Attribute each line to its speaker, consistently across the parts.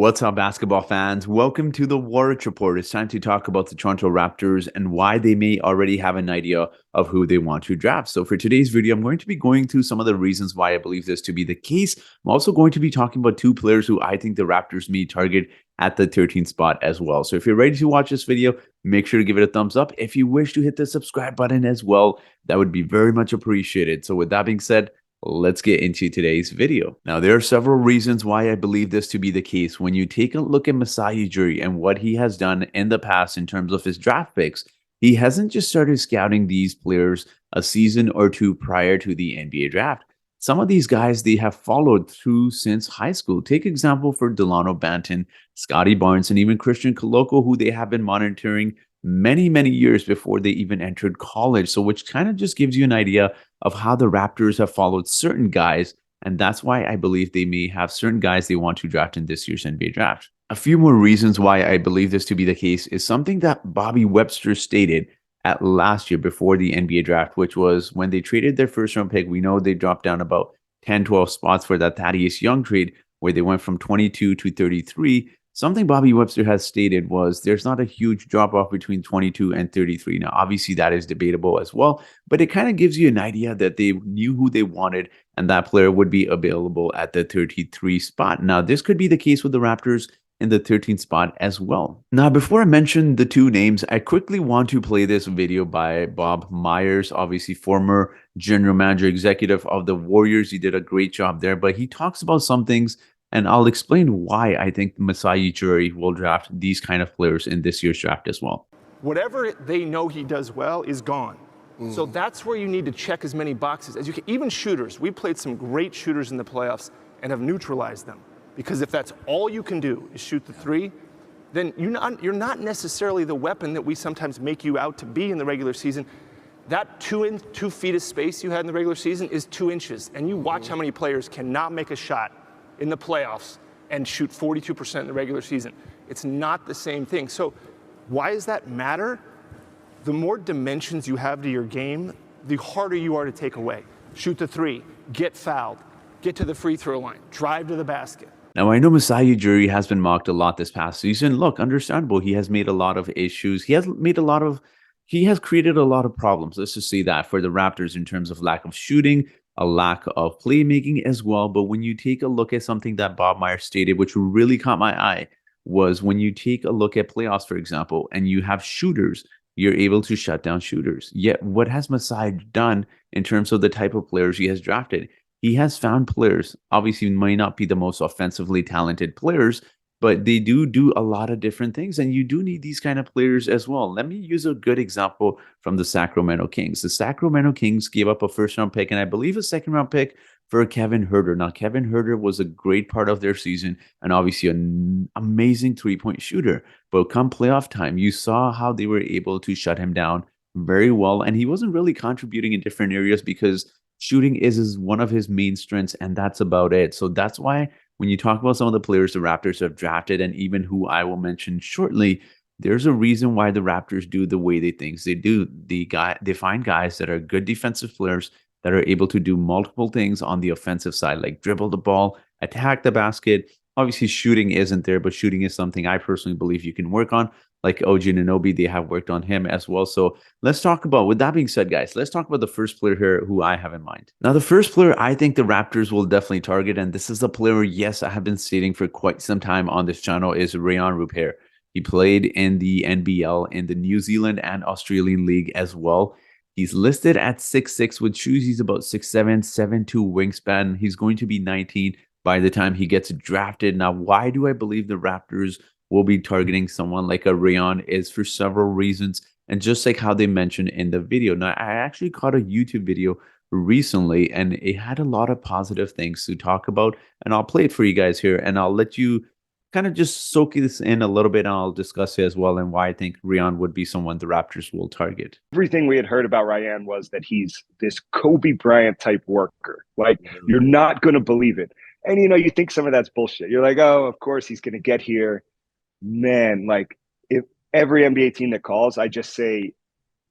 Speaker 1: What's up, basketball fans? Welcome to the Warwick Report. It's time to talk about the Toronto Raptors and why they may already have an idea of who they want to draft. So for today's video, I'm going to be going through some of the reasons why I believe this to be the case. I'm also going to be talking about two players who I think the Raptors may target at the 13th spot as well. So if you're ready to watch this video, make sure to give it a thumbs up. If you wish to hit the subscribe button as well, that would be very much appreciated. So with that being said, let's get into today's video. Now, there are several reasons why I believe this to be the case. When you take a look at Masai Ujiri and what he has done in the past in terms of his draft picks, he hasn't just started scouting these players a season or two prior to the NBA draft. Some of these guys they have followed through since high school. Take example for Delano Banton, Scotty Barnes, and even Christian Koloko, who they have been monitoring many years before they even entered college. So which kind of just gives you an idea of how the Raptors have followed certain guys. And that's why I believe they may have certain guys they want to draft in this year's NBA draft. A few more reasons why I believe this to be the case is something that Bobby Webster stated at last year before the NBA draft, which was when they traded their first round pick. We know they dropped down about 10-12 spots for that Thaddeus Young trade, where they went from 22 to 33. Something Bobby Webster has stated was there's not a huge drop off between 22 and 33. Now, obviously, that is debatable as well, but it kind of gives you an idea that they knew who they wanted and that player would be available at the 33 spot. Now, this could be the case with the Raptors in the 13th spot as well. Now, before I mention the two names, I quickly want to play this video by Bob Myers, obviously former general manager executive of the Warriors. He did a great job there, but he talks about some things. And I'll explain why I think Masai Ujiri will draft these kind of players in this year's draft as well.
Speaker 2: Whatever they know he does well is gone. So that's where you need to check as many boxes as you can. Even shooters. We played some great shooters in the playoffs and have neutralized them. Because if that's all you can do is shoot the three, then you're not necessarily the weapon that we sometimes make you out to be in the regular season. That 2 feet of space you had in the regular season is 2 inches. And you watch how many players cannot make a shot in the playoffs and shoot 42% in the regular season. It's not the same thing. So why does that matter? The more dimensions you have to your game, the harder you are to take away. Shoot the three, get fouled, get to the free throw line, drive to the basket.
Speaker 1: Now, I know Masai Ujiri has been mocked a lot this past season. Look, understandable. He has made a lot of issues. He has created a lot of problems. Let's just say that for the Raptors in terms of lack of shooting, a lack of playmaking as well. But when you take a look at something that Bob Myers stated, which really caught my eye, was when you take a look at playoffs, for example, and you have shooters, you're able to shut down shooters. Yet what has Masai done in terms of the type of players he has drafted? He has found players, obviously might not be the most offensively talented players, but they do a lot of different things, and you do need these kind of players as well. Let me use a good example from the Sacramento Kings. The Sacramento Kings gave up a first-round pick and I believe a second-round pick for Kevin Huerter. Now, Kevin Huerter was a great part of their season and obviously an amazing three-point shooter. But come playoff time, you saw how they were able to shut him down very well, and he wasn't really contributing in different areas because shooting is one of his main strengths, and that's about it. So that's why when you talk about some of the players the Raptors have drafted, and even who I will mention shortly, there's a reason why the Raptors do the way they think they do. They find guys that are good defensive players that are able to do multiple things on the offensive side, like dribble the ball, attack the basket. Obviously, shooting isn't there, but shooting is something I personally believe you can work on. Like OG Anunoby, they have worked on him as well. So let's talk about, with that being said, guys, let's talk about the first player here who I have in mind. Now, the first player I think the Raptors will definitely target, and this is a player, yes, I have been stating for quite some time on this channel, is Rayon Rupert. He played in the NBL, in the New Zealand and Australian League as well. He's listed at 6'6", with shoes. He's about 6'7", 7'2" wingspan. He's going to be 19 by the time he gets drafted. Now, why do I believe the Raptors will be targeting someone like a Rayon is for several reasons, and just like how they mentioned in the video. Now, I actually caught a YouTube video recently, and it had a lot of positive things to talk about, and I'll play it for you guys here, and I'll let you kind of just soak this in a little bit, and I'll discuss it as well, and why I think Rayon would be someone the Raptors will target.
Speaker 3: Everything we had heard about Rayon was that he's this Kobe Bryant type worker. Like, you're not going to believe it. And, you think some of that's bullshit. You're like, oh, of course he's going to get here. Man, like, if every NBA team that calls, I just say,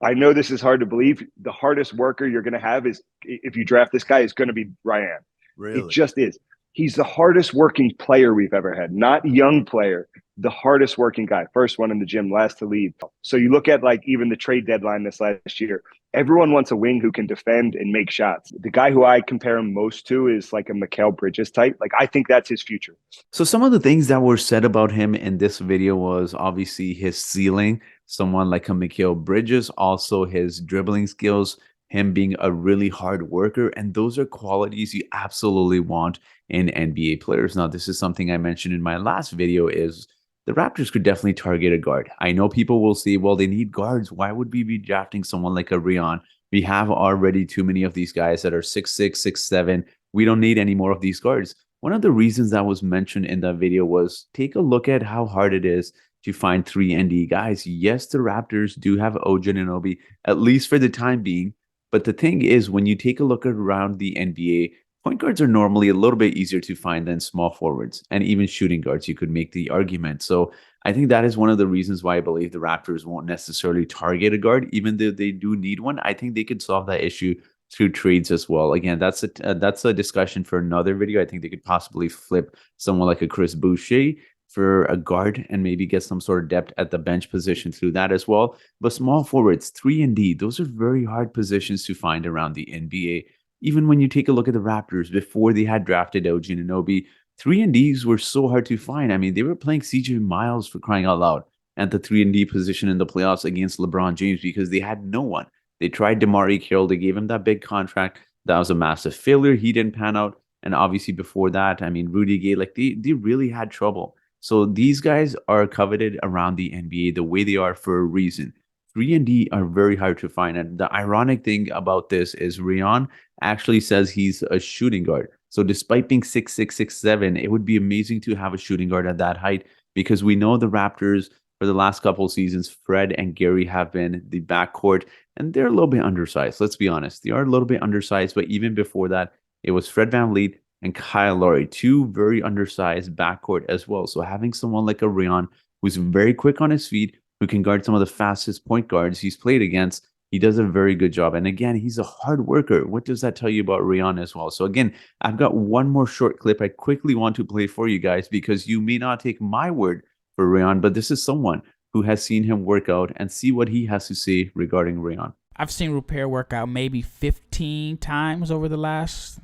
Speaker 3: I know this is hard to believe. The hardest worker you're going to have is, if you draft this guy, is going to be Rayon.
Speaker 1: Really?
Speaker 3: It just is. He's the hardest working player we've ever had, not young player, the hardest working guy. First one in the gym, last to leave. So you look at like even the trade deadline this last year, everyone wants a wing who can defend and make shots. The guy who I compare him most to is like a Mikal Bridges type. Like I think that's his future.
Speaker 1: So some of the things that were said about him in this video was obviously his ceiling, someone like a Mikal Bridges, also his dribbling skills, him being a really hard worker, and those are qualities you absolutely want in NBA players. Now, this is something I mentioned in my last video is the Raptors could definitely target a guard. I know people will say, well, they need guards. Why would we be drafting someone like a Rion? We have already too many of these guys that are 6'6", 6'7". We don't need any more of these guards. One of the reasons that was mentioned in that video was take a look at how hard it is to find 3-and-D guys. Yes, the Raptors do have OG Anunoby, at least for the time being. But the thing is, when you take a look around the NBA, point guards are normally a little bit easier to find than small forwards and even shooting guards. You could make the argument. So I think that is one of the reasons why I believe the Raptors won't necessarily target a guard, even though they do need one. I think they could solve that issue through trades as well. Again, that's a discussion for another video. I think they could possibly flip someone like a Chris Boucher for a guard and maybe get some sort of depth at the bench position through that as well. But small forwards, 3-and-D, those are very hard positions to find around the NBA. Even when you take a look at the Raptors before they had drafted OG Anunoby, 3-and-Ds were so hard to find. I mean, they were playing CJ Miles for crying out loud at the 3-and-D position in the playoffs against LeBron James because they had no one. They tried DeMarre Carroll. They gave him that big contract. That was a massive failure. He didn't pan out. And obviously before that, I mean, Rudy Gay, like they really had trouble. So these guys are coveted around the NBA the way they are for a reason. 3-and-D are very hard to find. And the ironic thing about this is Rion actually says he's a shooting guard. So despite being 6'6", 6'7", it would be amazing to have a shooting guard at that height because we know the Raptors for the last couple of seasons, Fred and Gary have been the backcourt, and they're a little bit undersized. Let's be honest. They are a little bit undersized, but even before that, it was Fred VanVleet and Kyle Lowry, two very undersized backcourt as well. So having someone like a Rion who's very quick on his feet, who can guard some of the fastest point guards he's played against, he does a very good job. And again, he's a hard worker. What does that tell you about Rion as well? So again, I've got one more short clip I quickly want to play for you guys because you may not take my word for Rion, but this is someone who has seen him work out and see what he has to say regarding Rion.
Speaker 4: I've seen Repair work out maybe 15 times over the last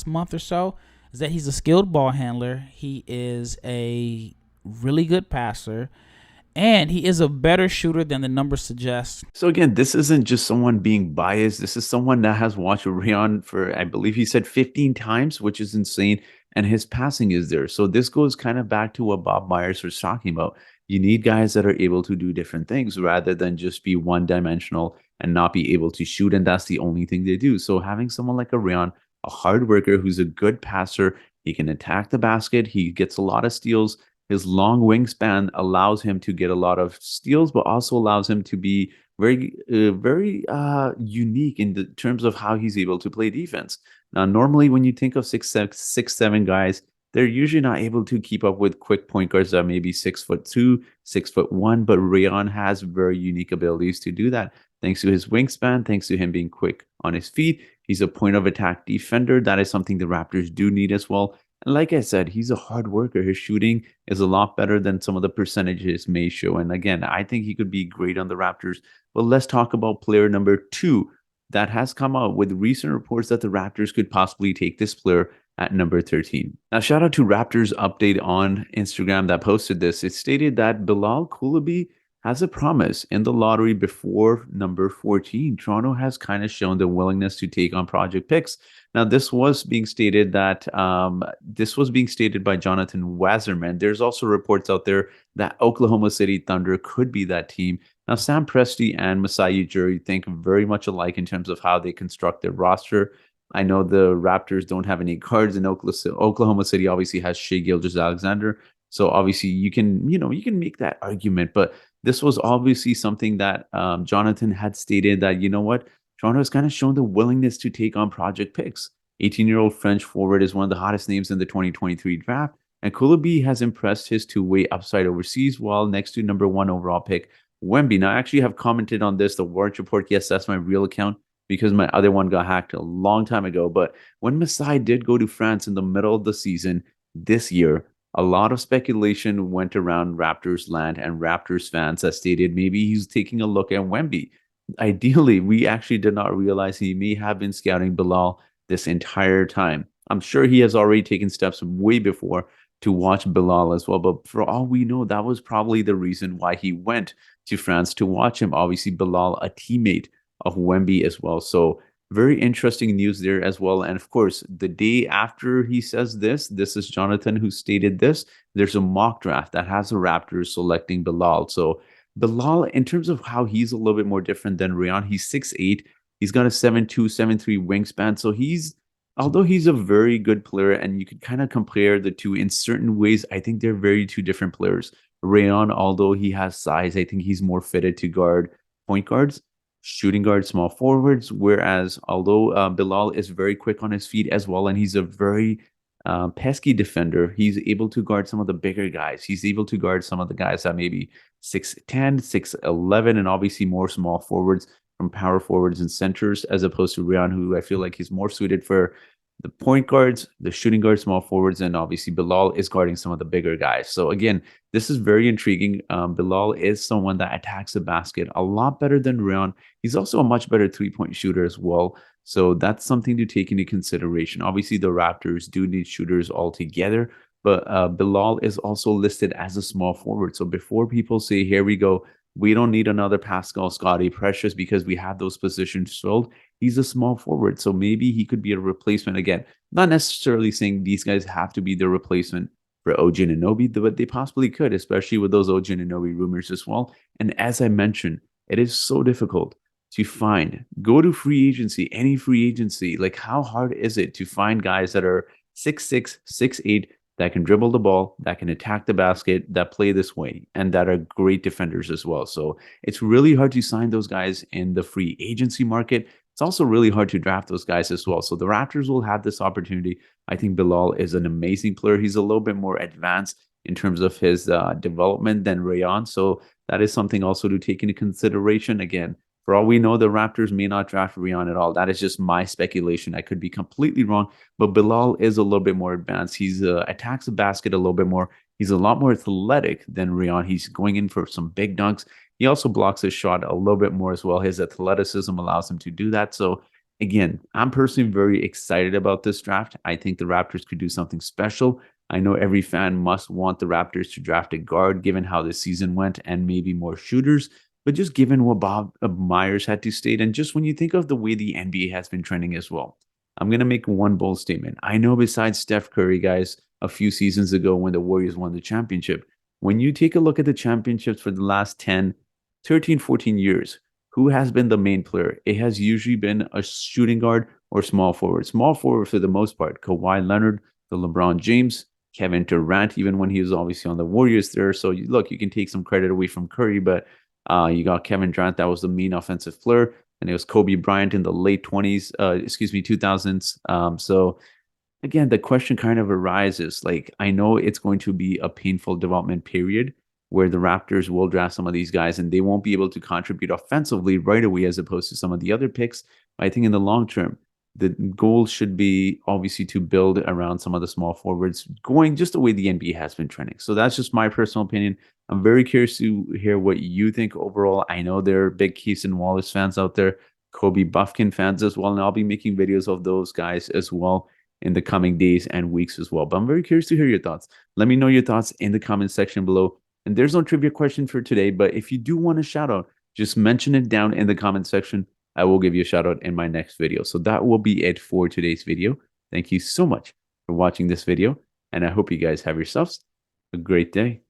Speaker 4: month or so. Is that he's a skilled ball handler. He is a really good passer. And he is a better shooter than the numbers suggest.
Speaker 1: So again, this isn't just someone being biased. This is someone that has watched Rion for, I believe he said 15 times, which is insane. And his passing is there. So this goes kind of back to what Bob Myers was talking about. You need guys that are able to do different things rather than just be one-dimensional and not be able to shoot. And that's the only thing they do. So having someone like a Rion, a hard worker who's a good passer, he can attack the basket. He gets a lot of steals. His long wingspan allows him to get a lot of steals, but also allows him to be very unique in the terms of how he's able to play defense. Now, normally when you think of 6'7" guys, they're usually not able to keep up with quick point guards that may be 6'2", 6'1", but Rion has very unique abilities to do that. Thanks to his wingspan, thanks to him being quick on his feet. He's a point of attack defender. That is something the Raptors do need as well. And like I said, he's a hard worker. His shooting is a lot better than some of the percentages may show. And again, I think he could be great on the Raptors. But let's talk about player number 2 that has come out with recent reports that the Raptors could possibly take this player at number 13. Now, shout out to Raptors Update on Instagram that posted this. It stated that Bilal Coulibaly has a promise in the lottery before number 14. Toronto has kind of shown the willingness to take on project picks. Now, this was being stated that by Jonathan Wasserman. There's also reports out there that Oklahoma City Thunder could be that team. Now, Sam Presti and Masai Ujiri think very much alike in terms of how they construct their roster. I know the Raptors don't have any guards in Oklahoma City. Obviously, has Shai Gilgeous-Alexander. So obviously, you can make that argument. But this was obviously something that Jonathan had stated that, you know what, Toronto has kind of shown the willingness to take on project picks. 18-year-old French forward is one of the hottest names in the 2023 draft, and Coulibaly has impressed his two-way upside overseas while next to number 1 overall pick Wemby. Now, I actually have commented on this, the Warrant Report. Yes, that's my real account. because my other one got hacked a long time ago. But when Masai did go to France in the middle of the season this year, a lot of speculation went around Raptors land and Raptors fans that stated maybe he's taking a look at Wemby. Ideally, we actually did not realize he may have been scouting Bilal this entire time. I'm sure he has already taken steps way before to watch Bilal as well. But for all we know, that was probably the reason why he went to France to watch him. Obviously, Bilal, a teammate of Wemby as well. So very interesting news there as well. And of course, the day after he says this is Jonathan who stated this. There's a mock draft that has the Raptors selecting Bilal. So Bilal, in terms of how he's a little bit more different than Rayon, he's 6'8". He's got a 7'2", 7'3" wingspan. So although he's a very good player, and you could kind of compare the two in certain ways, I think they're very two different players. Rayon, although he has size, I think he's more fitted to guard point guards, shooting guard, small forwards. Whereas, although Bilal is very quick on his feet as well, and he's a very pesky defender, he's able to guard some of the bigger guys. He's able to guard some of the guys that maybe 6'10", 6'11", and obviously more small forwards from power forwards and centers, as opposed to Rayon, who I feel like he's more suited for the point guards, the shooting guards, small forwards, and obviously Bilal is guarding some of the bigger guys. So again, this is very intriguing. Bilal is someone that attacks the basket a lot better than Rayon. He's also a much better three-point shooter as well. So that's something to take into consideration. Obviously, the Raptors do need shooters altogether, but Bilal is also listed as a small forward. So before people say, here we go, we don't need another Pascal Scotty Precious because we have those positions filled. He's a small forward. So maybe he could be a replacement again. Not necessarily saying these guys have to be the replacement for OG Anunoby, but they possibly could, especially with those OG Anunoby rumors as well. And as I mentioned, it is so difficult to find. Go to free agency, any free agency. Like, how hard is it to find guys that are 6'6", 6'8", that can dribble the ball, that can attack the basket, that play this way, and that are great defenders as well. So it's really hard to sign those guys in the free agency market. It's also really hard to draft those guys as well. So the Raptors will have this opportunity. I think Bilal is an amazing player. He's a little bit more advanced in terms of his development than Rayon. So that is something also to take into consideration. Again, for all we know, the Raptors may not draft Rayon at all. That is just my speculation. I could be completely wrong, but Bilal is a little bit more advanced. He's attacks the basket a little bit more. He's a lot more athletic than Rayon. He's going in for some big dunks. He also blocks his shot a little bit more as well. His athleticism allows him to do that. So again, I'm personally very excited about this draft. I think the Raptors could do something special. I know every fan must want the Raptors to draft a guard, given how this season went, and maybe more shooters. But just given what Bob Myers had to state, and just when you think of the way the NBA has been trending as well, I'm going to make one bold statement. I know besides Steph Curry, guys, a few seasons ago when the Warriors won the championship, when you take a look at the championships for the last 10, 13, 14 years, who has been the main player? It has usually been a shooting guard or small forward. Small forward for the most part. Kawhi Leonard, the LeBron James, Kevin Durant, even when he was obviously on the Warriors there. So look, you can take some credit away from Curry, but you got Kevin Durant, that was the main offensive flair, and it was Kobe Bryant in the late 2000s. So again, the question kind of arises, like, I know it's going to be a painful development period where the Raptors will draft some of these guys and they won't be able to contribute offensively right away as opposed to some of the other picks. I think in the long term, the goal should be obviously to build around some of the small forwards, going just the way the NBA has been trending. So that's just my personal opinion. I'm very curious to hear what you think overall. I know there are big Keith and Wallace fans out there, Kobe Buffkin fans as well, and I'll be making videos of those guys as well in the coming days and weeks as well. But I'm very curious to hear your thoughts. Let me know your thoughts in the comment section below. And there's no trivia question for today, but if you do want a shout out, just mention it down in the comment section. I will give you a shout out in my next video. So that will be it for today's video. Thank you so much for watching this video, and I hope you guys have yourselves a great day.